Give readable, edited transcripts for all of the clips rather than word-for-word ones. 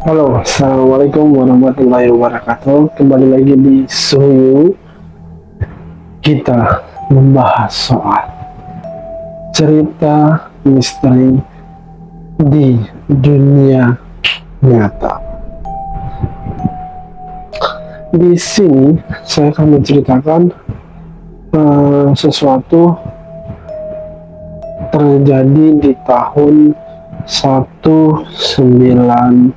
Halo, assalamualaikum warahmatullahi wabarakatuh. Kembali lagi di Suyu. Kita membahas soal cerita misteri di dunia nyata. Di sini saya akan menceritakan sesuatu terjadi di tahun 1985,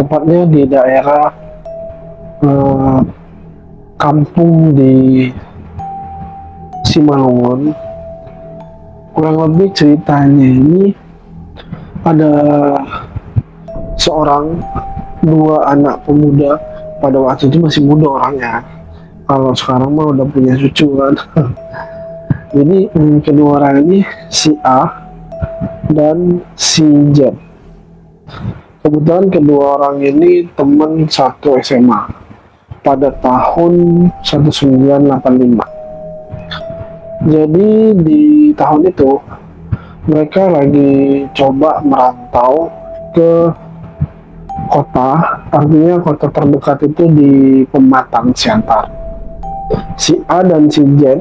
tepatnya di daerah eh, kampung di Simalungun. Kurang lebih ceritanya ini ada seorang dua anak pemuda, pada waktu itu masih muda orangnya. Kalau sekarang mah udah punya cucu kan. Jadi kedua orang ini si A dan si Z. Kebetulan kedua orang ini teman satu SMA pada tahun 1985. Jadi di tahun itu mereka lagi coba merantau ke kota, artinya kota terdekat itu di Pematang Siantar. Si A dan si Z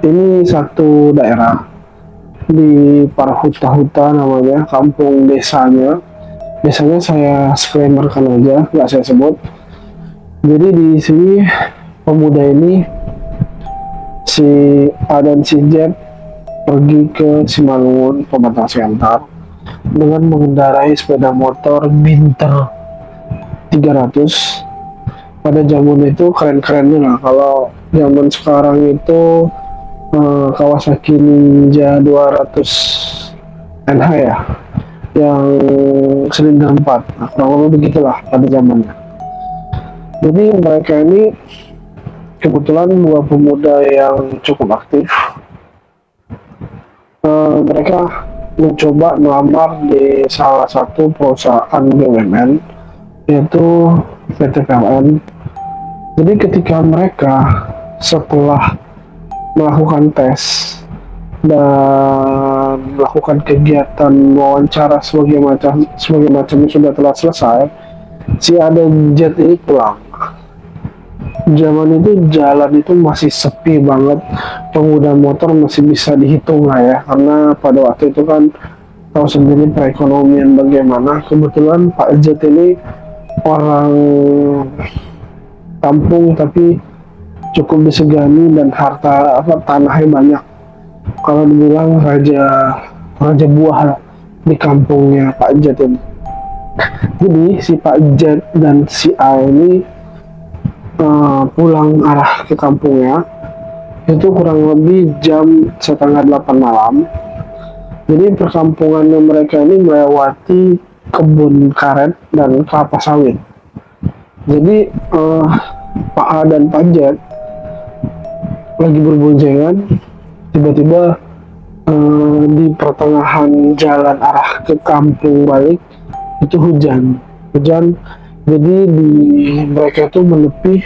ini satu daerah di Parhuta-Huta, namanya kampung desanya. Biasanya saya disclaimerkan aja, nggak saya sebut. Jadi di sini pemuda ini, si A dan si Z, pergi ke Simalungun, Pematang Siantar dengan mengendarai sepeda motor Binter 300. Pada zaman itu keren-kerennya lah. Kalau zaman sekarang itu Kawasaki Ninja 200 NH ya, yang silinder 4. Nah, kurang lebih begitulah pada zamannya. Jadi mereka ini kebetulan dua pemuda yang cukup aktif. Mereka mencoba melamar di salah satu perusahaan BUMN, yaitu PT PLN. Jadi ketika mereka setelah melakukan tes dan melakukan kegiatan wawancara sebagai macamnya sudah telah selesai, si A dan Z ini pulang. Zaman itu jalan itu masih sepi banget, pengguna motor masih bisa dihitung lah ya, karena pada waktu itu kan tahu sendiri perekonomian bagaimana. Kebetulan Pak Z ini orang kampung tapi cukup disegani dan harta tanahnya banyak. Kalau dibilang raja raja buah di kampungnya Pak Z ini. Jadi si Pak Z dan si A ini pulang arah ke kampungnya itu kurang lebih jam setengah 8 malam. Jadi perkampungannya mereka ini melewati kebun karet dan kelapa sawit. Jadi Pak A dan Pak Z lagi berboncengan, tiba-tiba di pertengahan jalan arah ke kampung balik itu hujan. Jadi mereka itu menepi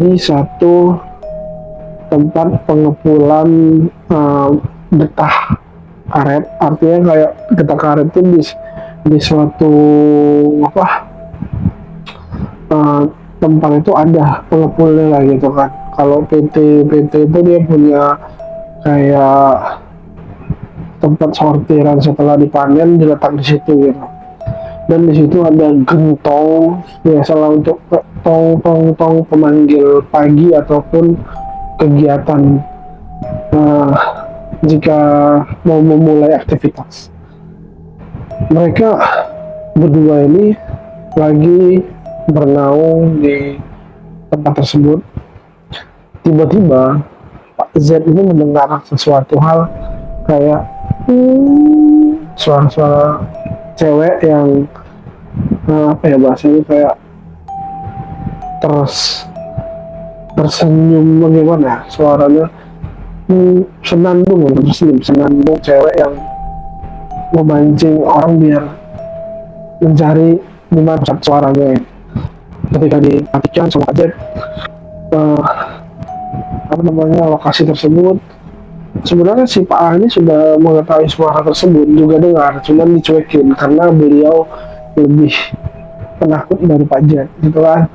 di satu tempat pengepulan getah karet. Artinya kayak getah karet itu di suatu tempat itu ada pengepulnya lah gitu kan. Kalau PT itu dia punya kayak tempat sortiran setelah dipanen diletak di situ gitu. Dan di situ ada gentong, biasalah untuk tong tong tong pemanggil pagi ataupun kegiatan uh, jika mau memulai aktivitas. Mereka berdua ini lagi bernaung di tempat tersebut. Tiba-tiba Pak Z ini mendengar sesuatu hal kayak suara-suara cewek yang apa ya bahasanya, kayak tersenyum, bagaimana suaranya, senandung cewek yang memancing orang biar mencari di mana pusat suaranya. Ketika diperhatikan sama Pak Z lokasi tersebut, Sebenarnya si Pak A ini sudah mengetahui suara tersebut, juga dengar, cuman dicuekin karena beliau lebih penakut dari Pak Jet, gitu kan.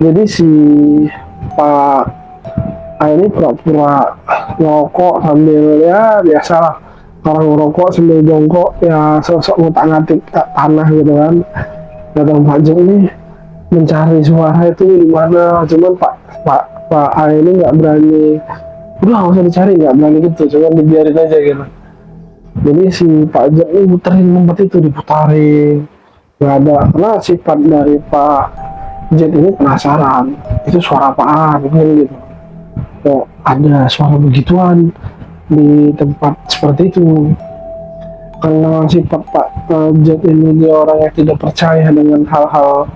Jadi si Pak A ini pura-pura ngerokok sambil ya biasalah orang ngerokok sambil jongkok ya sosok ngutak-ngatik tanah gitu kan. Datang Pak Jet ini mencari suara itu di mana, cuman Pak A ini nggak berani, udah nggak usah dicari, nggak berani gitu, cuman dibiarin aja gitu. Jadi si Pak Jet ini muterin tempat itu, diputarin nggak ada, karena sifat dari Pak Jet ini penasaran itu suara apaan gitu, kok ada suara begituan di tempat seperti itu. Karena sifat Pak Jet ini dia orang yang tidak percaya dengan hal-hal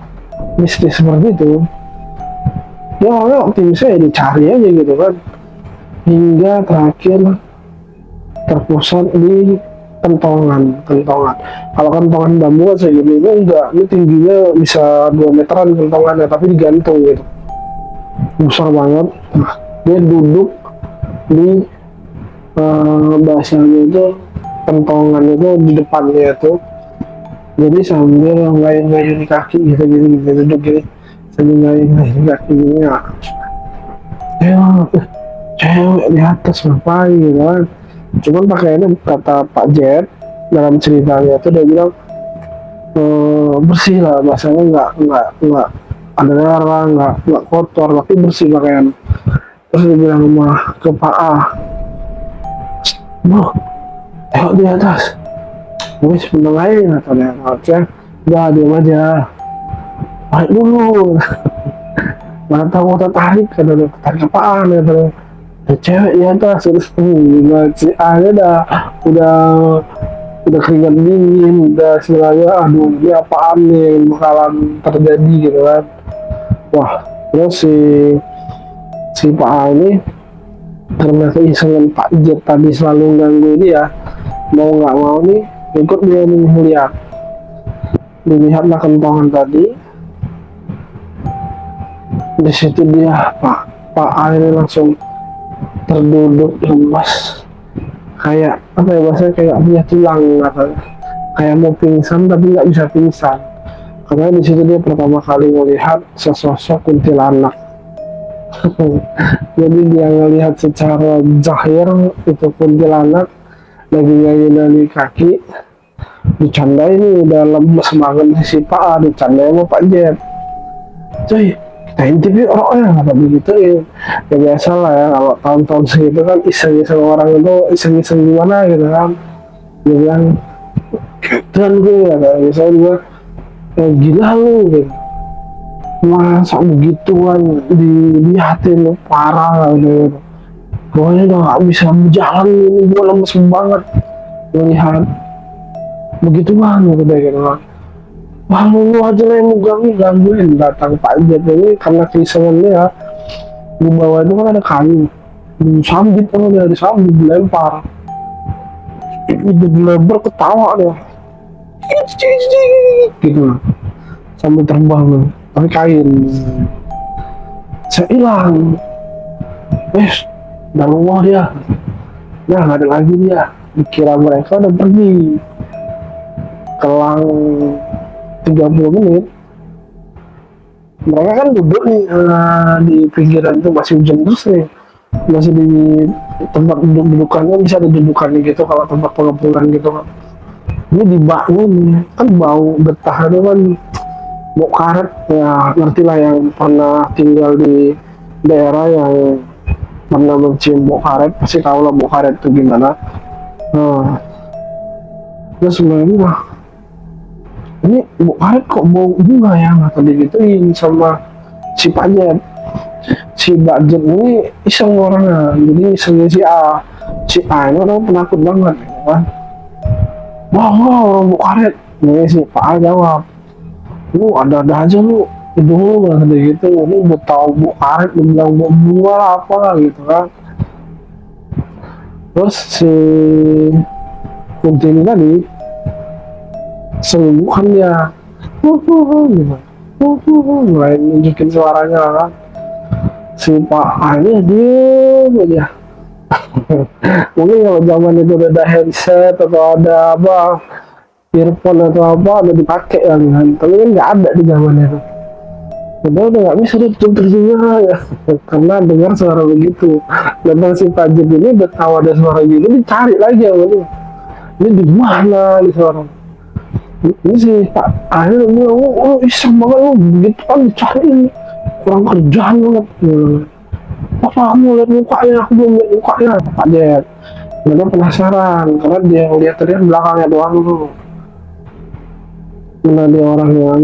mistis seperti itu, dia orangnya optimisnya ya dicari aja gitu kan, hingga terakhir terpusat di kentongan. Kalau kentongan bambu kan segini, ini enggak, ini tingginya bisa 2 meteran kentongannya, tapi digantung gitu, besar banget. Nah, dia duduk di bahasanya itu kentongan itu di depannya itu, jadi sambil ngayun-ngayun kaki gitu duduk gini sambil ngayun kaki gini ya. Cewek di atas ngapain gitu kan, cuman pakaiannya kata Pak Jet dalam ceritanya itu dia bilang bersih lah, bahasanya nggak ada darah, nggak kotor, tapi bersih pakaian. Terus dia bilang sama ke Pak A, bro, tengok di atas, gue sebentar lain katanya. Oke, udah diam aja, tarik dulu. Mana tahu tarik, kata tarik apaan katanya, ada cewek di atas. Terus si A nya udah keringat dingin, udah istilahnya aduh ini apaan nih bakalan terjadi gitu kan. Wah, terus si Pak A ini karena keisengan Pak Jet tadi selalu ganggu dia, mau nggak mau nih ikut dia nih dilihatlah kentongan tadi. Di situ dia Pak A ini langsung terduduk lemas, kayak apa ya bahasanya, kayak punya tulang katanya, kayak mau pingsan tapi nggak bisa pingsan, karena di situ dia pertama kali melihat sesosok kuntilanak. Jadi dia ngelihat secara zahir itu kuntilanak lagi ngayun kaki, dicandai nih udah lemes banget si Pak A, dicandai sama Pak Jet. Cuy, kita intip yuk orangnya, kata begitu ya biasa lah ya, kalau tahun-tahun segitu kan iseng-iseng orang itu, iseng-iseng gimana gitu kan. Dia bilang dan gue kata misalnya gue gila lu gitu, masa begituan dilihatin lu, parah gitu. Pokoknya udah gak bisa berjalan, gue lemes banget melihat begituan gitu deh gitu kan. Wah lu aja lah yang gangguin. Datang Pak Jet ini karena keisengan dia, di bawah itu kan ada kayu, disambit sama dia, disambit dilempar, dilempar ketawa dia gitu sambil terbang pakai kain. Saya hilang, udah rumah dia, nah nggak ada lagi dia. Dikira mereka udah pergi. Kelang 30 menit mereka kan duduk nih di pinggiran itu, masih hujan terus nih, masih di tempat duduk-dudukannya, bisa ada dudukannya gitu kalau tempat pengepungan gitu kan. Ini dibangun kan, bau getah itu kan, bau karet ya, ngerti lah yang pernah tinggal di daerah yang pernah mencium bau karet pasti tahu lah bau karet itu gimana. Nah, terus sebenarnya ini bau karet kok bau bunga ya, nggak tadi gituin sama si Pak Jet. Si Pak Jet ini iseng orangnya, jadi isengnya si A ini orang penakut banget gitu kan. Wah orang bau karet. Ini si Pak A jawab, lu ada aja lu, itu lu nggak tadi gitu, lu udah tahu bau karet, lu bilang bau bunga lah apa gitu kan. Terus si Kunti ini tadi sembuhan dia, gitu, mulai nunjukin suaranya kan. Si Pak A ini diem aja, Mungkin kalau zaman itu udah ada headset atau ada apa earphone atau apa udah dipakai kali kan, tapi kan nggak ada di zaman itu. Udah nggak bisa ditutup telinga ya karena dengar suara begitu. Dan si Pajit ini udah tahu ada suara gitu, dicari lagi sama dia. Ini di mana nih suara? Ini si Pak akhirnya bilang, oh iseng banget lo, begitu kan dicariin, kurang kerjaan banget. Apa kamu lihat mukanya, aku belum lihat mukanya, Pak Jet. Mereka penasaran karena dia lihat tadi belakangnya doang tuh. Karena dia orang yang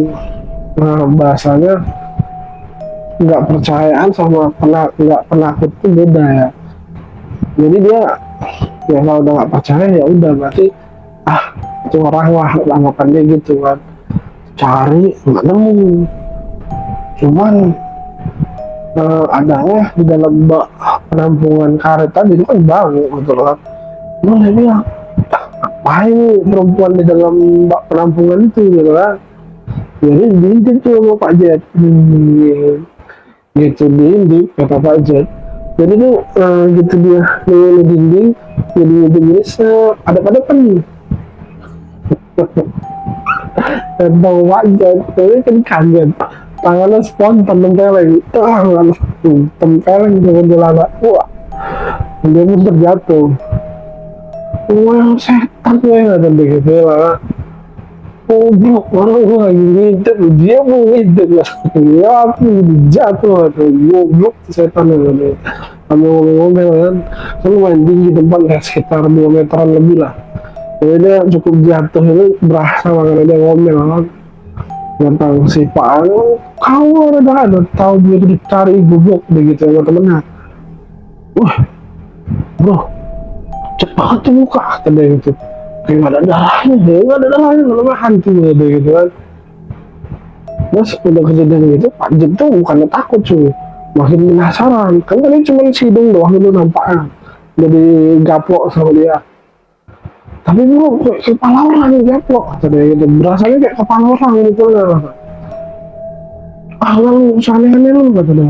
bahasanya nggak percayaan sama nggak penakut itu beda ya. Jadi dia ya kalau udah nggak percaya ya udah berarti itu orang lah anggapan dia gitu kan. Cari nggak nemu, cuman adanya di dalam bak penampungan karet tadi itu kan bau gitu kan. Dia bilang ngapain perempuan di dalam bak penampungan itu gitu kan. Jadi diintip tuh sama Pak Jet, gitu diintip kata Pak Jet. Jadi tuh gitu dia di dinding, jadi gini ada kan nih. Dan tahu Pak Jet, tapi kan kaget. Tangannya spontan tempeleng, tempeleng dengan celana. Wah, dia pun terjatuh. Wah, setan gue nggak ada gitu lah. Oh, bro, orang gue lagi ngintip, dia mau ngintip lah. Ya, aku jatuh atau goblok setan gitu. Kami ngomel-ngomel kan, kan lumayan tinggi tempat ya, sekitar 2 meteran lebih lah. Jadi dia cukup jatuh itu berasa makanya dia ngomel kan. Tentang si Pak, kau ada tahu dia itu dicari goblok begitu sama temennya. Wah, bro, cepat tuh muka kata dia gitu. Kayak nggak ada darahnya, namanya hantu ada gitu kan. Terus udah kejadian gitu, Pak Jet tuh bukannya takut cuy, makin penasaran. Kan tadi cuma hidung doang itu nampaknya, jadi gaplok sama dia. Tapi bro, kayak kepala orang yang gaplok kata dia gitu, berasanya kayak kepala orang gitu lah. Lu aneh-aneh lu kata dia.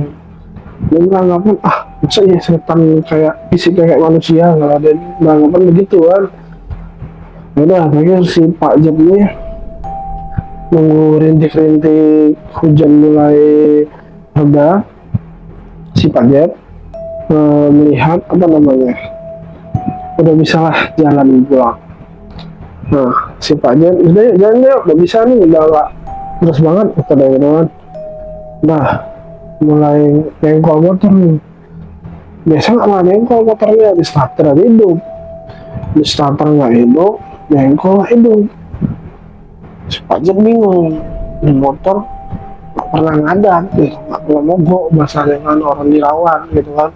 Dia beranggapan, masa ya setan kayak fisik kayak manusia, kalau ada beranggapan begitu kan. Udah akhirnya si Pak Jet ini nunggu rintik-rintik hujan mulai reda, si Pak Jet melihat apa namanya, udah bisa lah jalan pulang. Nah si Pak Jet udah yuk jalan yuk, udah bisa nih, udah gak terus banget kata dia gitu kan. Nah mulai nengkol motor nih, biasa nggak lah nengkol motornya, di starter aja hidup, di starter nggak hidup, nengkol hidup. Si Pak Jet bingung, di motor nggak pernah ngadat gitu, nggak pernah mogok bahasanya kan, orang dirawat gitu kan.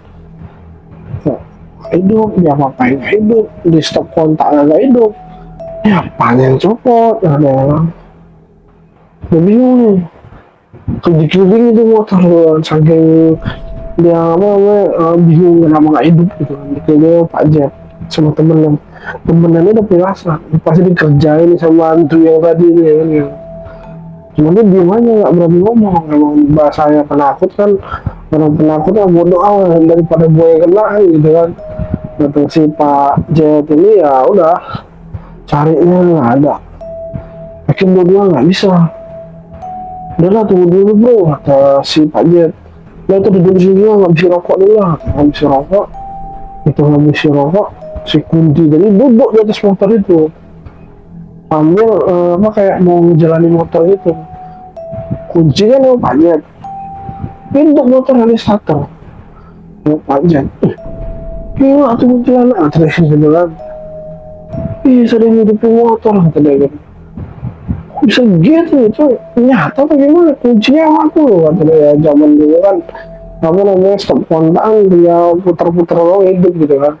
Hidup, dia ngapain nggak hidup, di stop kontak nggak hidup, ya panjang copot, ada yang bingung nih, keliling itu motor saking dia apa namanya bingung kenapa nggak hidup gitu kan. Dikelilingi Pak Jet sama temennya udah pirasa, pasti dikerjain sama hantu yang tadi ini kan ya. Cuma dia diem aja nggak berani ngomong, emang bahasanya penakut kan, orang penakut yang bodoh amat daripada buaya kena gitu kan. Datang si Pak Jet ini ya udah carinya nggak ada, makin berdua nggak bisa. Udahlah tunggu dulu bro kata si Pak Jet. Nah itu duduk sini nggak bisa rokok dulu lah, nggak bisa rokok. Itu nggak bisa rokok, si Kunti tadi duduk di atas motor itu sambil apa kayak mau menjalani motor itu. Kuncinya nih Pak Jet, pintu motor dari starter. Pak Jet, gila tuh kuntilanak terus gitu kan. Sering hidupin motor kata dia gitu. Bisa gitu itu nyata apa gimana, kuncinya aku loh kata dia. Zaman dulu kan apa namanya stop kontak dia putar-putar doang hidup gitu kan.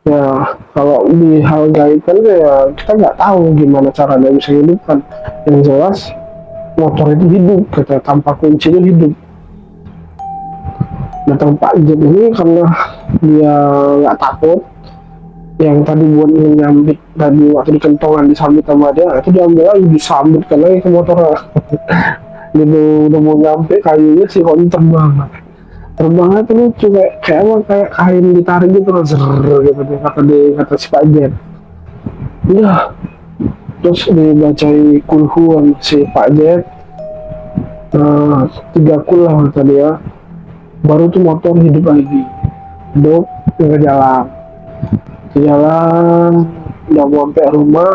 Ya kalau di hal gaib kan ya kita nggak tahu gimana cara dia bisa hidup kan. Yang jelas motor itu hidup kata, tanpa kunci itu hidup. Datang Pak Jet ini karena dia nggak takut, yang tadi buat nyambit tadi waktu di kentongan disambit sama dia, itu diambil lagi disambitkan lagi ke motornya. Dia udah mau nyampe kayunya sih kenceng banget, terbangnya tuh lucu kayak emang kayak kain ditarik gitu loh, zer gitu deh, kata si Pak Jet. Iya, terus dibacai kulhuan si Pak Jet, tiga kul lah kata dia, baru tuh motor hidup lagi, hidup ke jalan, udah mau sampai rumah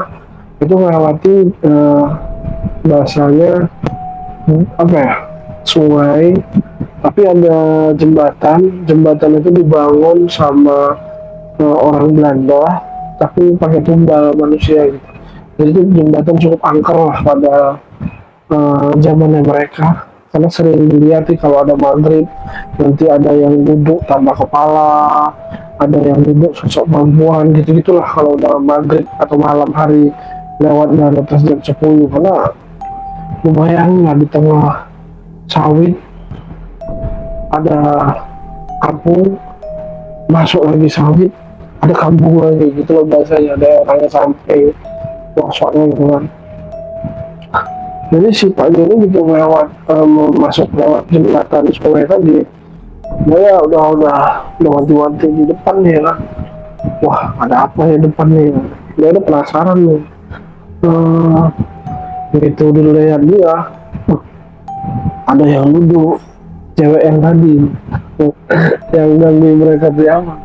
itu melewati bahasanya apa ya, sungai, tapi ada jembatan itu dibangun sama orang Belanda tapi pakai tumbal manusia gitu. Jadi itu jembatan cukup angker lah pada zamannya mereka, karena sering dilihat sih kalau ada maghrib nanti ada yang duduk tanpa kepala, ada yang duduk sosok perempuan gitu gitulah kalau udah maghrib atau malam hari lewat dari atas jam 10. Karena lumayan lah di tengah sawit ada kampung, masuk lagi sawit ada kampung lagi gitu loh, bahasanya ada orangnya sampai masuknya gitu kan. Jadi si Pak Joni juga masuk lewat jembatan sungai tadi, dia udah wanti-wanti di depan nih kan, wah ada apa ya depan nih, dia udah penasaran nih. Begitu dilihat dia, ada yang duduk, cewek yang tadi yang ganggu mereka di awal.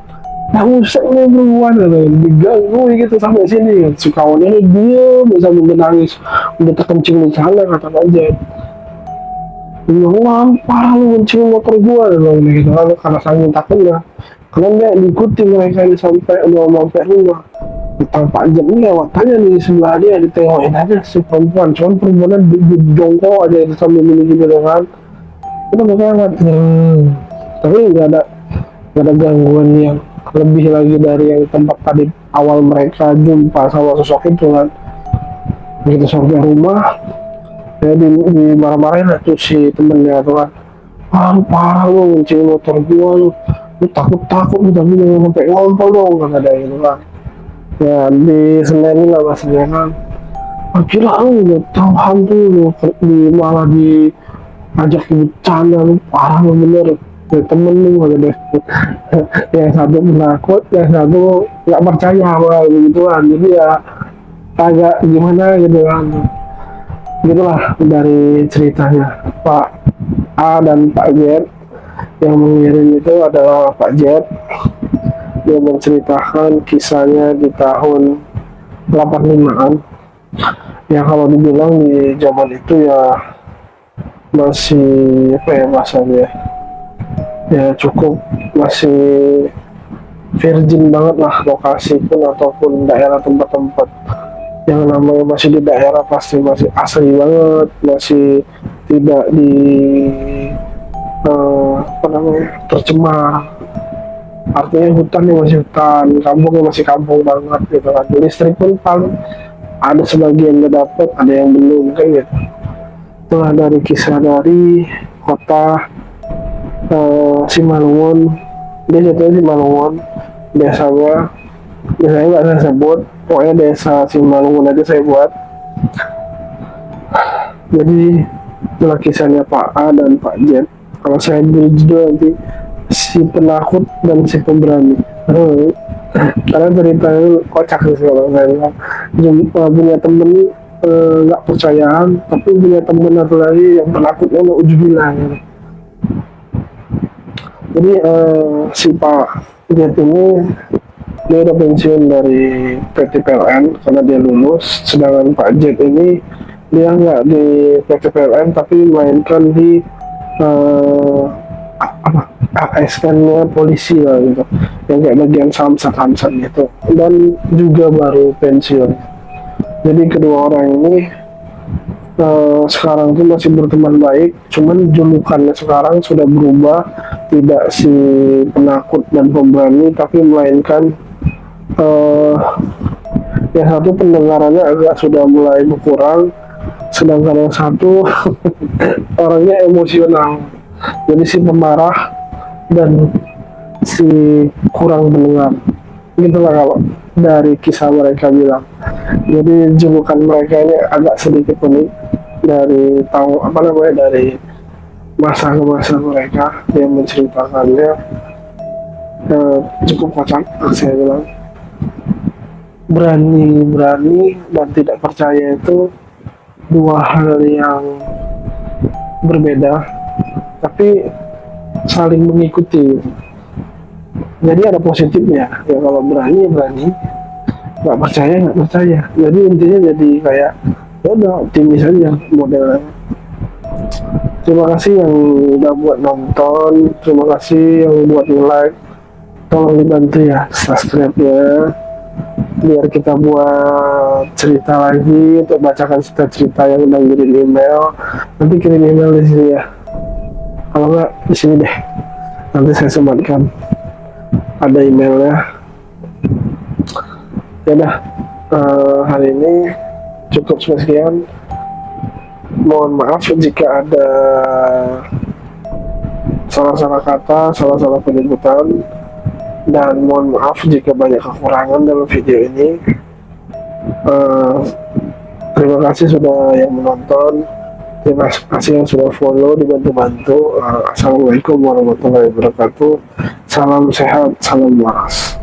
Nah usah nih beruan diganggu gitu sampai sini. Si kawannya ini diem sambil menangis, udah terkencing di sana kata aja. Dia bilang, parah lu kencing motor gua gitu kan, karena saking takutnya. Karena dia diikuti mereka ini sampai udah mau sampai rumah. Tanpa jam ini lewat tanya nih sebelah dia, ditengokin aja si perempuan, cuman perempuannya di jongkok aja sambil milih gitu kan. Itu mereka lewat, tapi nggak ada gangguan yang lebih lagi dari yang tempat tadi awal mereka jumpa sama sosok itu kan. Begitu sampai rumah ya dimarah-marahin lah tuh si temennya tuh kan, lu parah lu ngencing motor gua, lu takut lu tapi jangan sampai ngompol dong kan, ada gitu kan. Ya di Senin lah maksudnya kan, gila lu tahu hantu lu malah diajak bercanda, lu parah lu bener ya, temen lu ada deh. Yang satu menakut, yang satu nggak percaya sama begituan, jadi ya agak gimana gitu kan. Gitulah dari ceritanya Pak A dan Pak Z. Yang mengirim itu adalah Pak Z. Dia menceritakan kisahnya di tahun 85-an. Ya kalau dibilang di zaman itu ya masih apa ya bahasanya, ya cukup masih virgin banget lah lokasi pun ataupun daerah tempat-tempat yang namanya masih di daerah pasti masih asli banget, masih tidak di apa namanya tercemar, artinya hutannya masih hutan, kampungnya masih kampung banget gitu kan. Listrik pun paling ada sebagian udah dapet, ada yang belum kayak gitu. Itulah dari kisah dari kota Simalungun. Dia jatuhnya Simalungun, biasanya nggak saya sebut, pokoknya desa Simalungun aja saya buat. Jadi itulah kisahnya Pak A dan Pak Z. Kalau saya beri judul nanti si penakut dan si pemberani. Karena cerita itu kocak sih kalau saya bilang. Punya temen nggak percayaan, tapi punya temen satu lagi yang penakutnya mau ujubilah gitu. Jadi si Pak Z ini dia udah pensiun dari PT PLN karena dia lulus, sedangkan Pak Z ini dia nggak di PT PLN tapi mainkan di ASN-nya polisi lah gitu, yang kayak bagian samsat gitu, dan juga baru pensiun. Jadi kedua orang ini sekarang tuh masih berteman baik, cuman julukannya sekarang sudah berubah, tidak si penakut dan pemberani, tapi melainkan yang satu pendengarannya agak sudah mulai berkurang, sedangkan yang satu orangnya emosional. Jadi si pemarah dan si kurang mendengar. Gitulah kalau dari kisah mereka bilang. Jadi julukan mereka ini agak sedikit unik dari tahu apa namanya, dari masa ke masa mereka yang menceritakannya cukup kocak. Saya bilang berani dan tidak percaya itu dua hal yang berbeda, tapi saling mengikuti. Jadi ada positifnya ya, kalau berani ya berani, nggak percaya nggak percaya. Jadi intinya jadi kayak ya udah optimis aja modelnya. Terima kasih yang udah buat nonton, terima kasih yang buat like, tolong dibantu ya subscribe-nya biar kita buat cerita lagi untuk bacakan cerita-cerita yang udah kirim email. Nanti kirim email di sini ya, kalau nggak di sini deh, nanti saya sematkan ada emailnya. Ya udah, hari ini cukup sekian. Mohon maaf jika ada salah-salah kata, salah-salah penyebutan, dan mohon maaf jika banyak kekurangan dalam video ini. Terima kasih sudah yang menonton, terima kasih yang sudah follow, dibantu-bantu. Assalamualaikum warahmatullahi wabarakatuh. Salam sehat, salam waras.